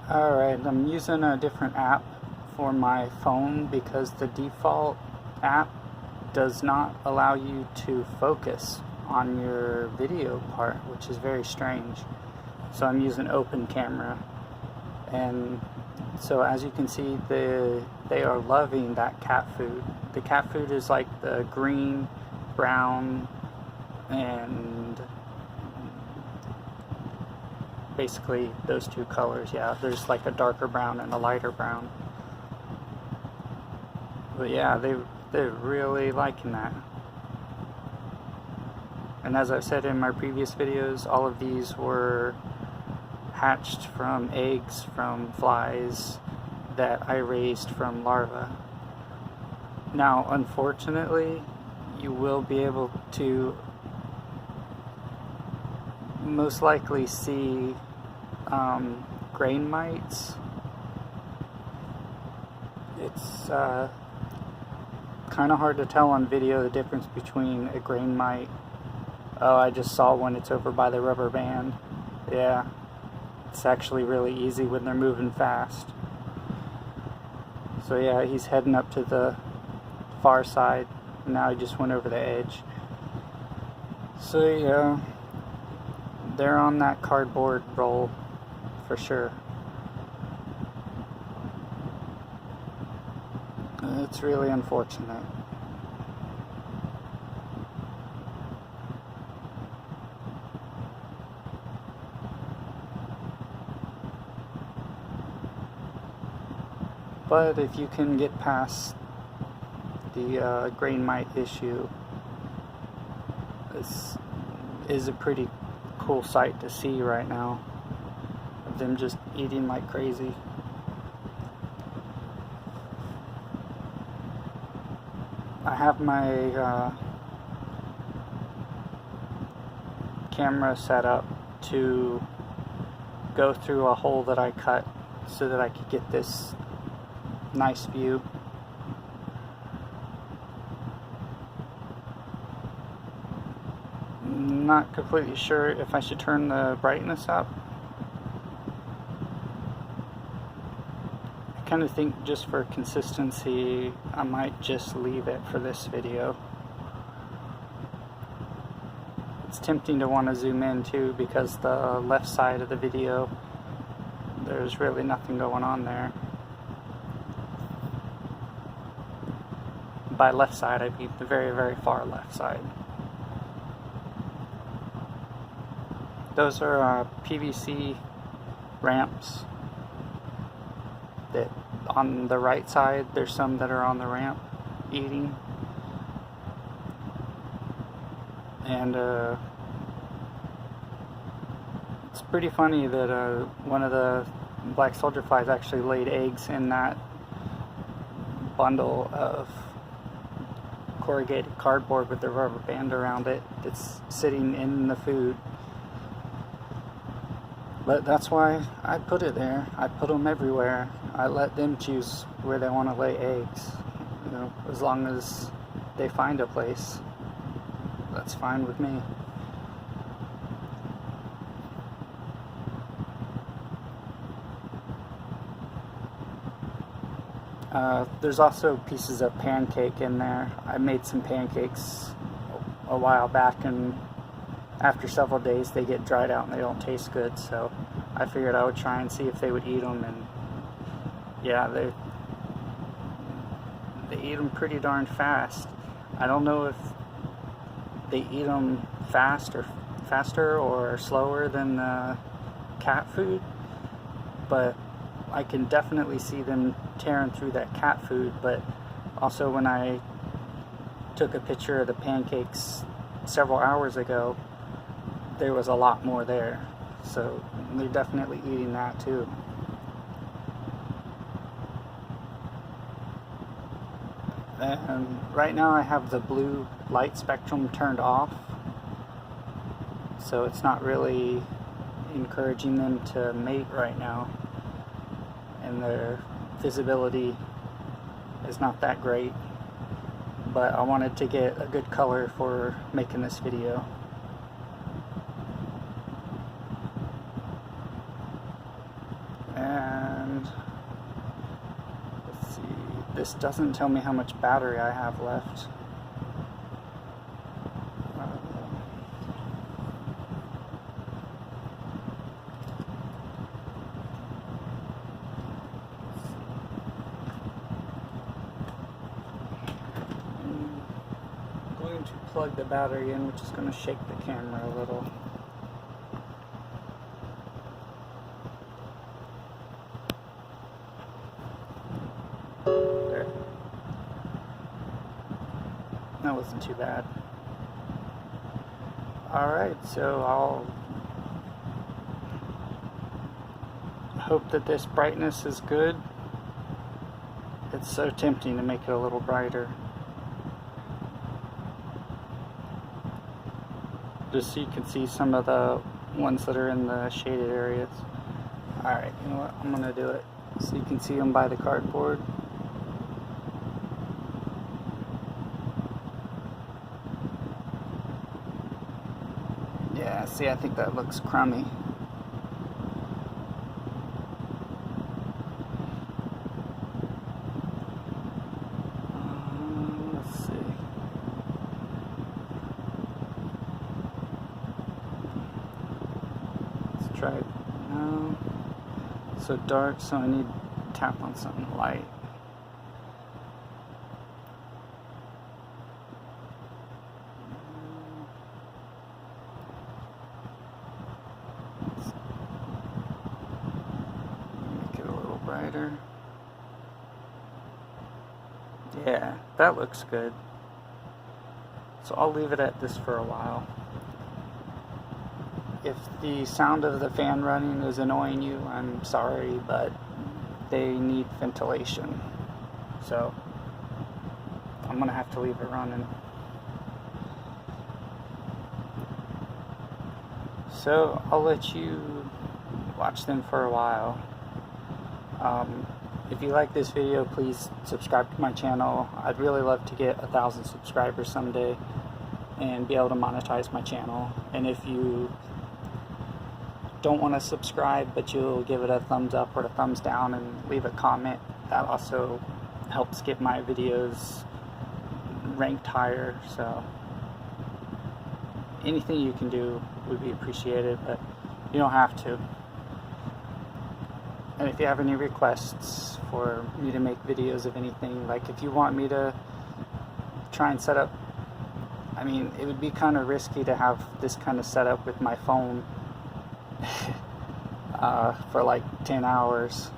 Alright, I'm using a different app for my phone because the default app does not allow you to focus on your video part, which is very strange. So I'm using open camera, and so as you can see, they are loving that cat food. The cat food is like the green, brown, and basically those two colors. Yeah, there's like a darker brown and a lighter brown. But yeah, they're really liking that. And as I've said in my previous videos, all of these were hatched from eggs from flies that I raised from larvae. Now, unfortunately, you will be able to most likely see grain mites. It's kind of hard to tell on video the difference between a grain mite. Oh, I just saw one. It's over by the rubber band. Yeah, it's actually really easy when they're moving fast. So yeah, he's heading up to the far side. Now he just went over the edge. So yeah, they're on that cardboard roll for sure. It's really unfortunate. But if you can get past the grain mite issue, this is a pretty cool sight to see right now, of them just eating like crazy. I have my camera set up to go through a hole that I cut so that I could get this nice view. Not completely sure if I should turn the brightness up. I kind of think just for consistency I might just leave it for this video. It's tempting to want to zoom in too, because the left side of the video, there's really nothing going on there. By left side, I mean the very, very far left side. Those are PVC ramps that on the right side, there's some that are on the ramp eating. And it's pretty funny that one of the black soldier flies actually laid eggs in that bundle of corrugated cardboard with the rubber band around it that's sitting in the food. But that's why I put it there. I put them everywhere. I let them choose where they want to lay eggs. You know, as long as they find a place, that's fine with me. There's also pieces of pancake in there. I made some pancakes a while back, and after several days they get dried out and they don't taste good, so I figured I would try and see if they would eat them, and yeah, they eat them pretty darn fast. I don't know if they eat them faster or slower than cat food, but I can definitely see them tearing through that cat food. But also, when I took a picture of the pancakes several hours ago, there was a lot more there, so they're definitely eating that too. And right now I have the blue light spectrum turned off, so it's not really encouraging them to mate right now, and their visibility is not that great, but I wanted to get a good color for making this video. And This doesn't tell me how much battery I have left. I'm going to plug the battery in, which is going to shake the camera a little. There. That wasn't too bad. Alright, so I'll hope that this brightness is good. It's so tempting to make it a little brighter, just so you can see some of the ones that are in the shaded areas. Alright, you know what, I'm gonna do it so you can see them by the cardboard. Yeah, see, I think that looks crummy. Let's see. Let's try it. No. So dark, so I need to tap on something light. Make it a little brighter. Yeah, that looks good. So I'll leave it at this for a while. If the sound of the fan running is annoying you, I'm sorry, but they need ventilation. So I'm gonna have to leave it running. So I'll let you watch them for a while. If you like this video, please subscribe to my channel. I'd really love to get 1,000 subscribers someday and be able to monetize my channel. And if you don't want to subscribe, but you'll give it a thumbs up or a thumbs down and leave a comment, that also helps get my videos ranked higher. So anything you can do would be appreciated, but you don't have to. And if you have any requests for me to make videos of anything, like if you want me to try and set up, I mean, it would be kind of risky to have this kind of setup with my phone for like 10 hours.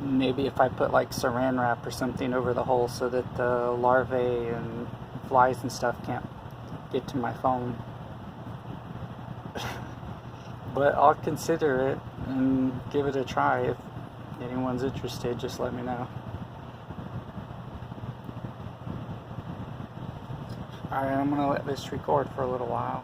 Maybe if I put like saran wrap or something over the hole so that the larvae and flies and stuff can't get to my phone. But I'll consider it and give it a try. If anyone's interested, just let me know. Alright, I'm going to let this record for a little while.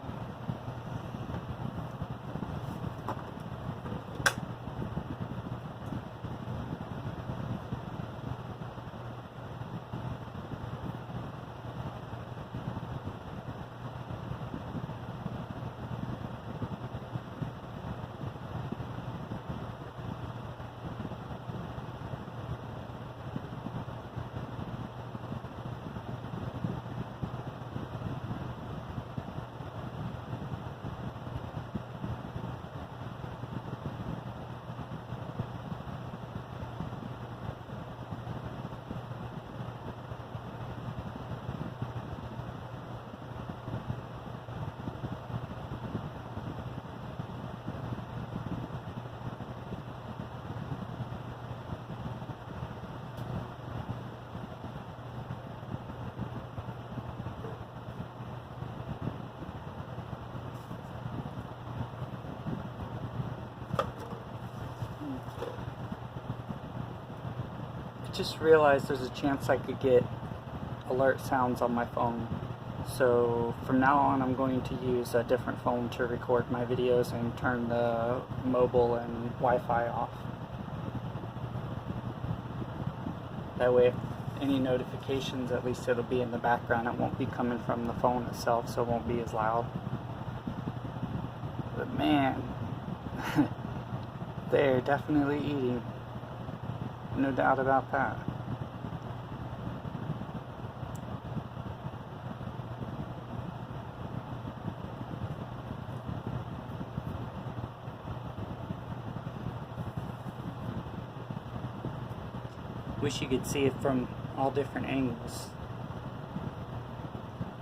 Just realized there's a chance I could get alert sounds on my phone. So from now on I'm going to use a different phone to record my videos and turn the mobile and Wi-Fi off. That way if any notifications, at least it'll be in the background. It won't be coming from the phone itself, so it won't be as loud. But man, They're definitely eating. No doubt about that. Wish you could see it from all different angles.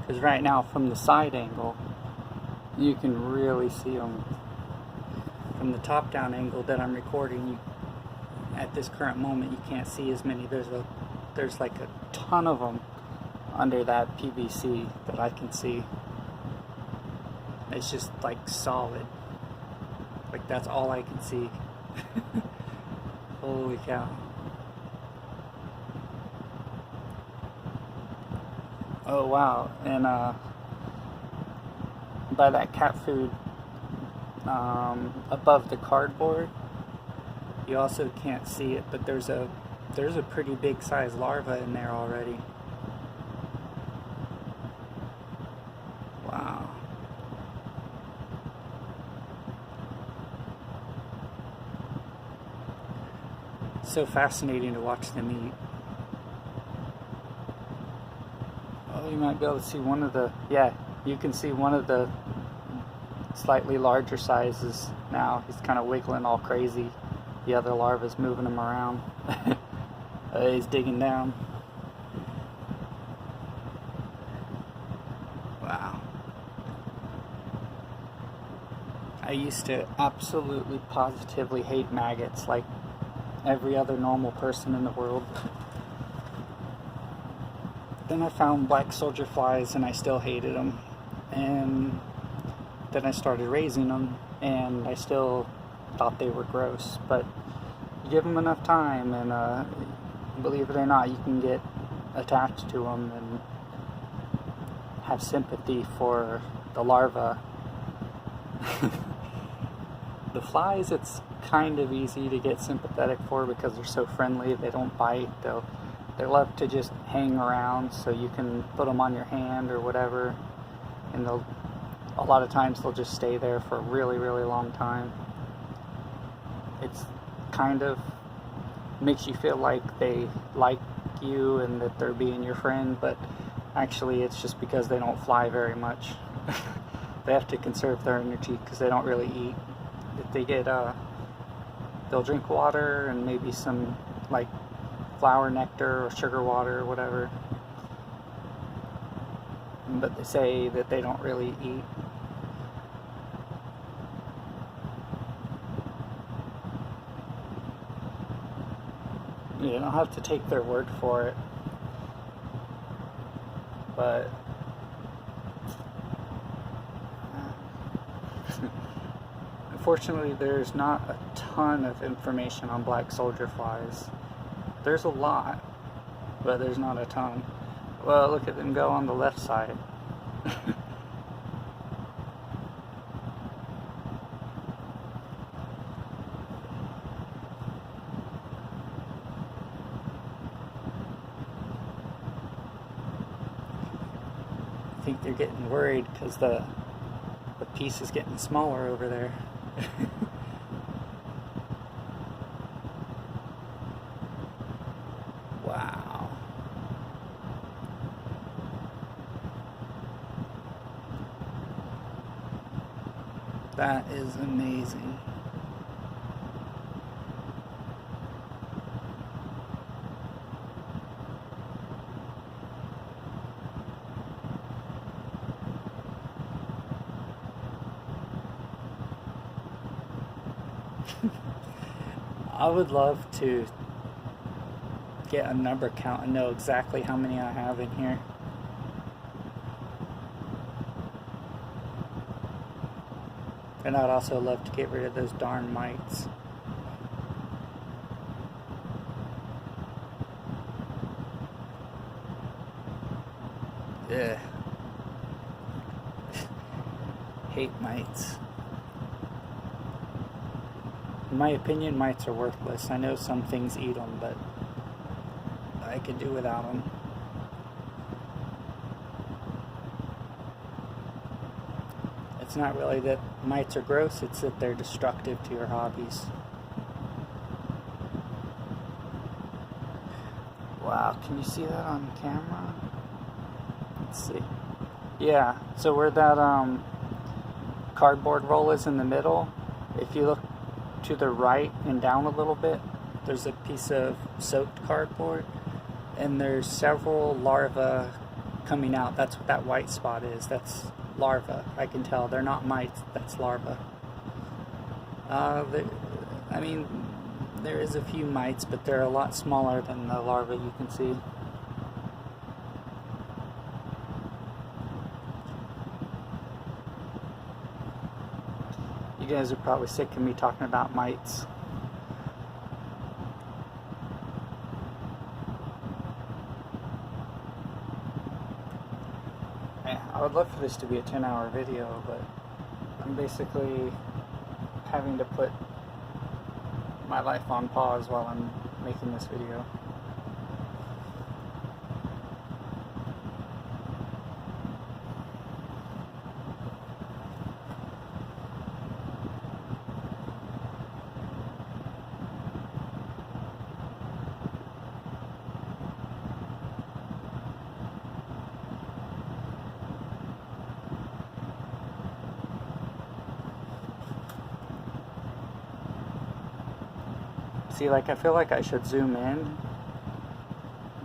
Because right now, from the side angle, you can really see them. From the top-down angle that I'm recording, at this current moment, you can't see as many. There's like a ton of them under that PVC that I can see. It's just like solid. Like that's all I can see. Holy cow. Oh wow, and by that cat food above the cardboard, you also can't see it, but there's a pretty big size larva in there already. Wow. So fascinating to watch them eat. Oh, you might be able to see one of the, yeah, you can see one of the slightly larger sizes now. He's kind of wiggling all crazy. The other larva's moving him around. He's digging down. Wow. I used to absolutely positively hate maggots like every other normal person in the world. Then I found black soldier flies and I still hated them. And then I started raising them and I still thought they were gross. But you give them enough time and believe it or not, you can get attached to them and have sympathy for the larva. The flies, it's kind of easy to get sympathetic for because they're so friendly. They don't bite. They love to just hang around, so you can put them on your hand or whatever, and a lot of times they'll just stay there for a really, really long time. It's kind of makes you feel like they like you and that they're being your friend, but actually it's just because they don't fly very much. They have to conserve their energy because they don't really eat. If they get, they'll drink water and maybe some like flower nectar or sugar water or whatever, but they say that they don't really eat. You don't have to take their word for it, but unfortunately there's not a ton of information on black soldier flies. There's a lot, but there's not a ton. Well, look at them go on the left side. I think they're getting worried because the piece is getting smaller over there. Wow. That is amazing. I would love to get a number count and know exactly how many I have in here. And I'd also love to get rid of those darn mites. Ugh. Hate mites. In my opinion, mites are worthless. I know some things eat them, but I could do without them. It's not really that mites are gross, it's that they're destructive to your hobbies. Can you see that on camera? Let's see. Yeah, so where that cardboard roll is in the middle, if you look to the right and down a little bit, there's a piece of soaked cardboard, and there's several larvae coming out. That's what that white spot is. That's larvae. I can tell. They're not mites. That's larvae. I mean, there is a few mites, but they're a lot smaller than the larvae you can see. You guys are probably sick of me talking about mites. I would love for this to be a 10-hour video, but I'm basically having to put my life on pause while I'm making this video. See, like, I feel like I should zoom in,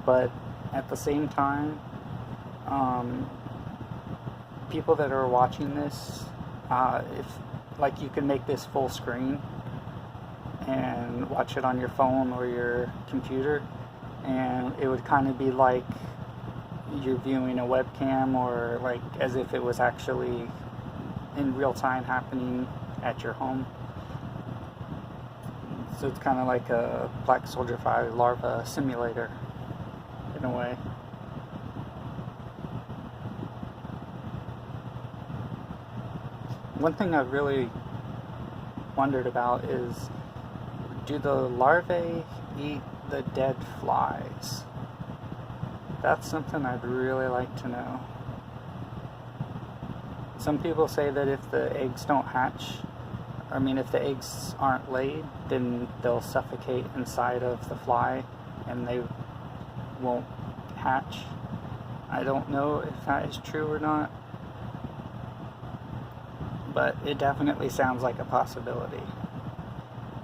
but at the same time, people that are watching this, if, like, you can make this full screen and watch it on your phone or your computer, and it would kind of be like you're viewing a webcam, or like as if it was actually in real time happening at your home. So it's kind of like a Black Soldier 5 larva simulator, in a way. One thing I've really wondered about is, do the larvae eat the dead flies? That's something I'd really like to know. Some people say that if the eggs don't hatch, if the eggs aren't laid, then they'll suffocate inside of the fly and they won't hatch. I don't know if that is true or not, but it definitely sounds like a possibility.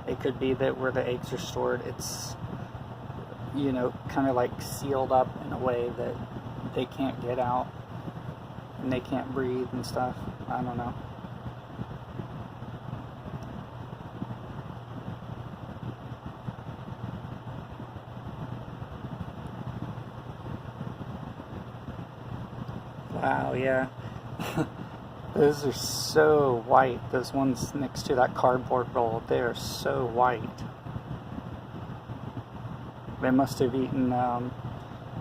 It could be that where the eggs are stored, it's, kind of like sealed up in a way that they can't get out and they can't breathe and stuff. I don't know. Wow, yeah. Those are so white. Those ones next to that cardboard roll, they are so white. They must have eaten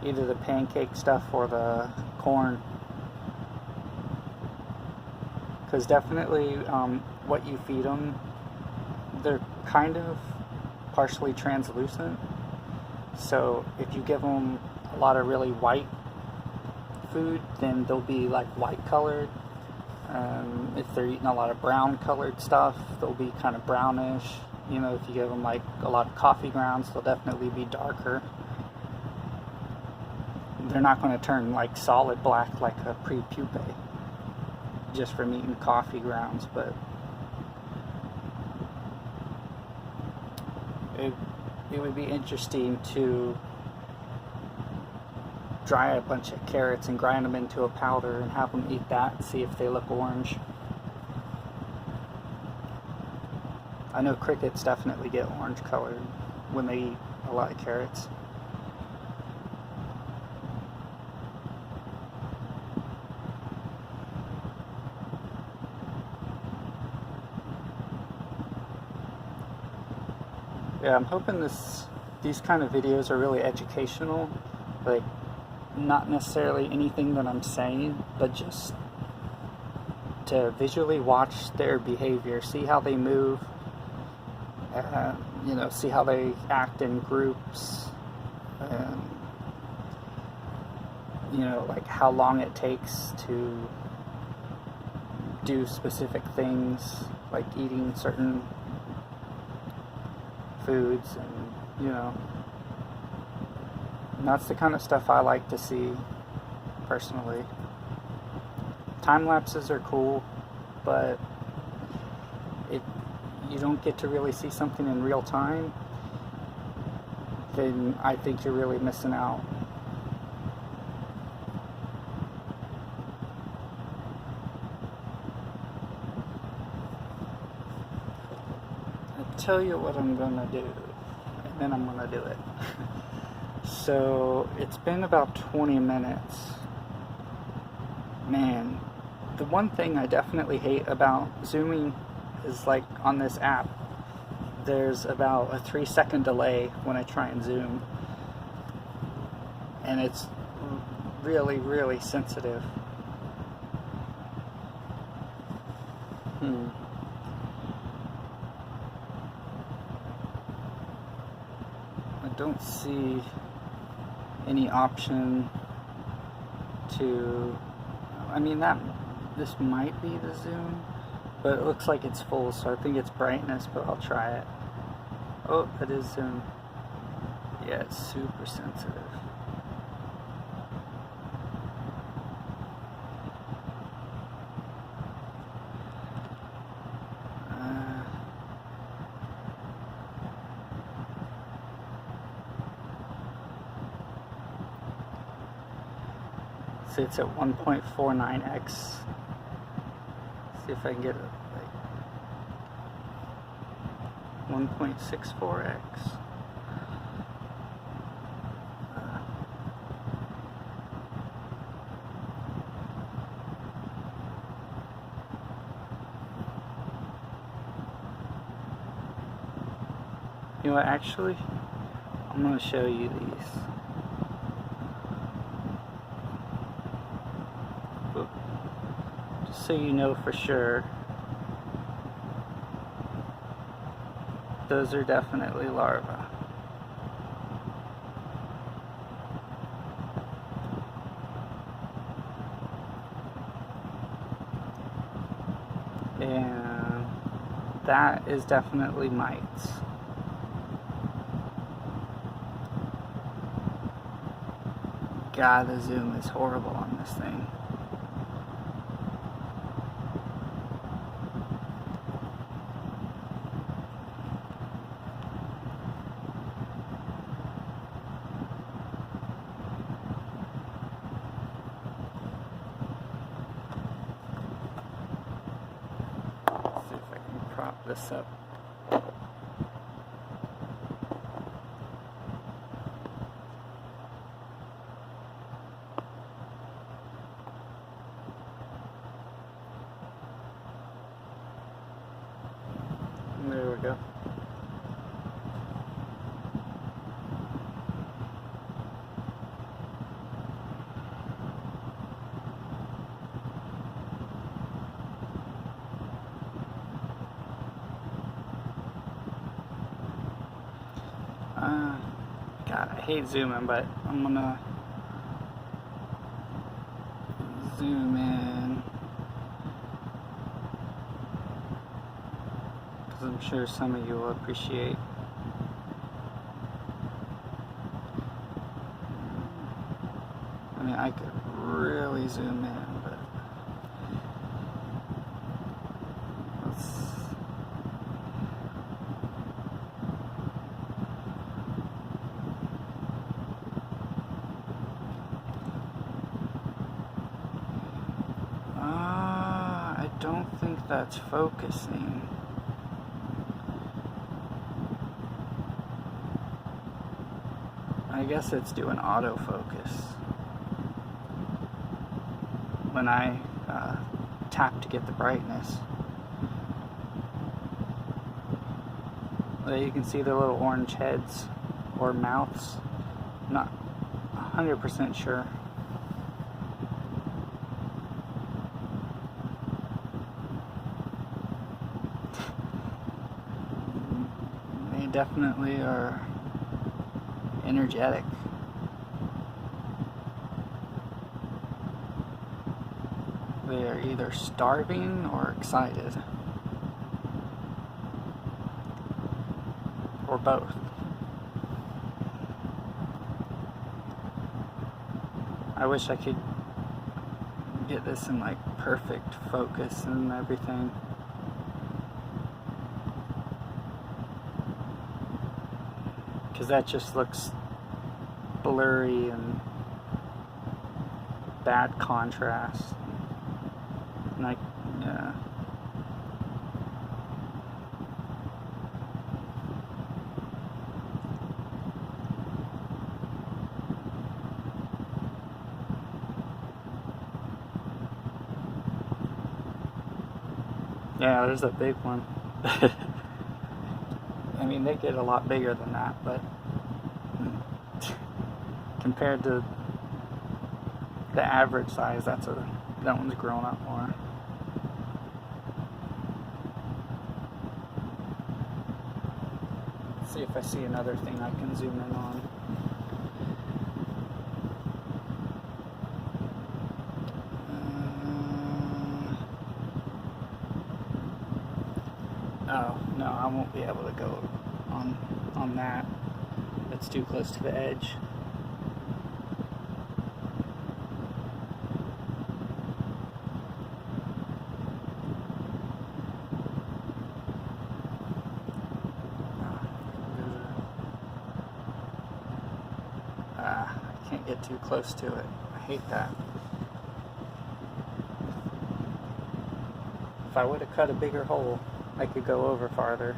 either the pancake stuff or the corn. Because definitely what you feed them, they're kind of partially translucent. So if you give them a lot of really white food, then they'll be like white colored. If they're eating a lot of brown colored stuff, they'll be kind of brownish. If you give them like a lot of coffee grounds, they'll definitely be darker. They're not going to turn like solid black like a pre-pupae just from eating coffee grounds, but it would be interesting to dry a bunch of carrots and grind them into a powder and have them eat that and see if they look orange. I know crickets definitely get orange colored when they eat a lot of carrots. Yeah, I'm hoping these kind of videos are really educational, like not necessarily anything that I'm saying, but just to visually watch their behavior, see how they move, see how they act in groups, like how long it takes to do specific things, like eating certain foods, and And that's the kind of stuff I like to see, personally. Time lapses are cool, but you don't get to really see something in real time, then I think you're really missing out. I'll tell you what I'm gonna do, and then I'm gonna do it. So it's been about 20 minutes. Man, the one thing I definitely hate about zooming is, like, on this app, there's about a 3-second delay when I try and zoom, and it's really, really sensitive. I don't see any option to, I mean, this might be the zoom, but it looks like it's full, so I think it's brightness, but I'll try it. Oh, it is zoom. Yeah, it's super sensitive. See, it's at 1.49x. See if I can get it like 1.64x. You know what, actually, I'm going to show you these. Just so you know for sure, those are definitely larvae. And that is definitely mites. God, the zoom is horrible on this thing. Let's see if I can prop this up. There we go. God, I hate zooming, but I'm gonna zoom in, because I'm sure some of you will appreciate. I mean, I could really zoom in, but I don't think that's focusing. I guess it's doing autofocus when I tap to get the brightness. There you can see the little orange heads or mouths. I'm not 100% sure. They definitely are energetic. They are either starving or excited, or both. I wish I could get this in like perfect focus and everything. Because that just looks blurry and bad contrast. Like, yeah. Yeah, there's a big one. I mean, they get a lot bigger than that, but compared to the average size, that one's grown up more. Let's see if I see another thing I can zoom in on. Oh, no, I won't be able to go on that. That's too close to the edge. I can't get too close to it. I hate that. If I would have cut a bigger hole, I could go over farther.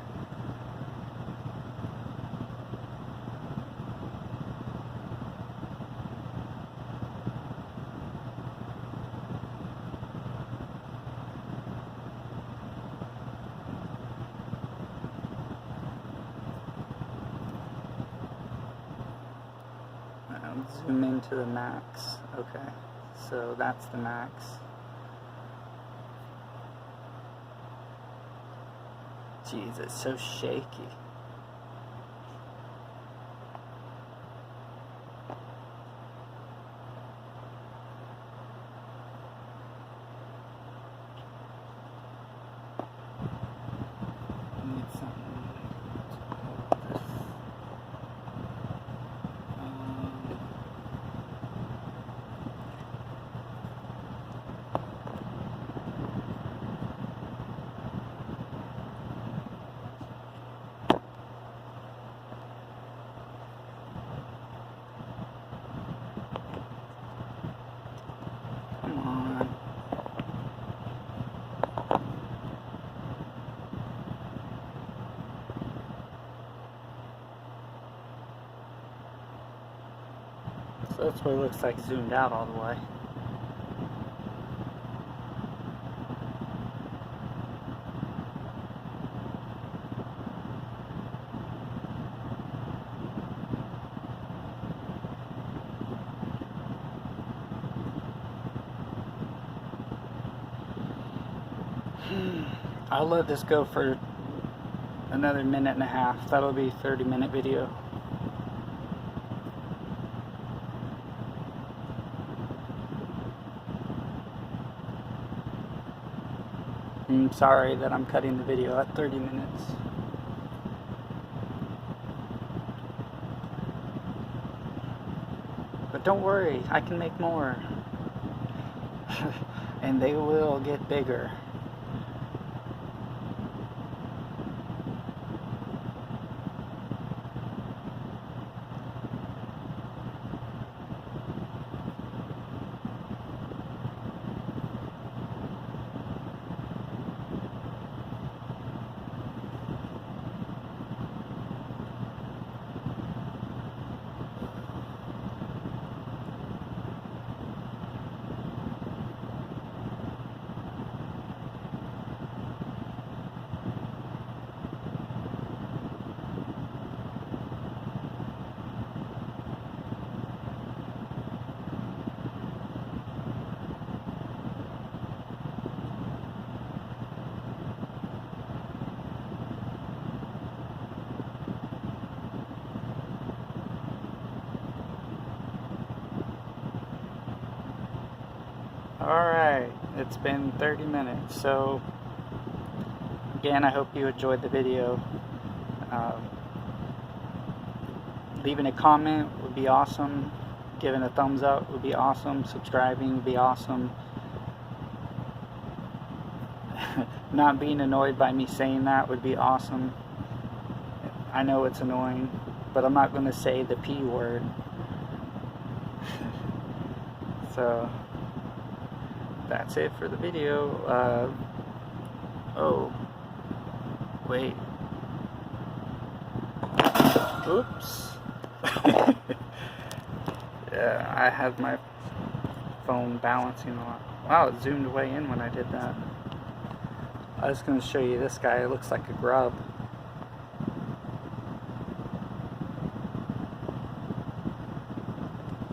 Zoom into the max. Okay, so that's the max. Jeez, it's so shaky. Need something. Come on. So that's what it looks like zoomed out all the way. I'll let this go for another minute and a half. That'll be a 30-minute video. I'm sorry that I'm cutting the video at 30 minutes. But don't worry, I can make more. And they will get bigger. Alright, it's been 30 minutes, so again, I hope you enjoyed the video. Leaving a comment would be awesome. Giving a thumbs up would be awesome. Subscribing would be awesome. Not being annoyed by me saying that would be awesome. I know it's annoying, but I'm not going to say the P word. So, that's it for the video. Oh, wait. Oops. Yeah, I had my phone balancing a lot. Wow, it zoomed way in when I did that. I was going to show you this guy. It looks like a grub.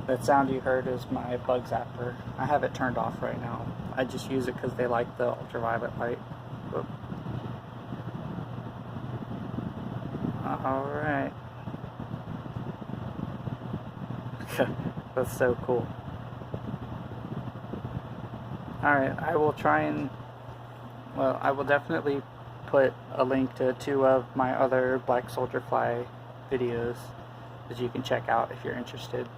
That sound you heard is my bug zapper. I have it turned off right now. I just use it because they like the ultraviolet light. Whoop. Alright. That's so cool. Alright, I will try and... Well, I will definitely put a link to 2 of my other black soldier fly videos that you can check out if you're interested.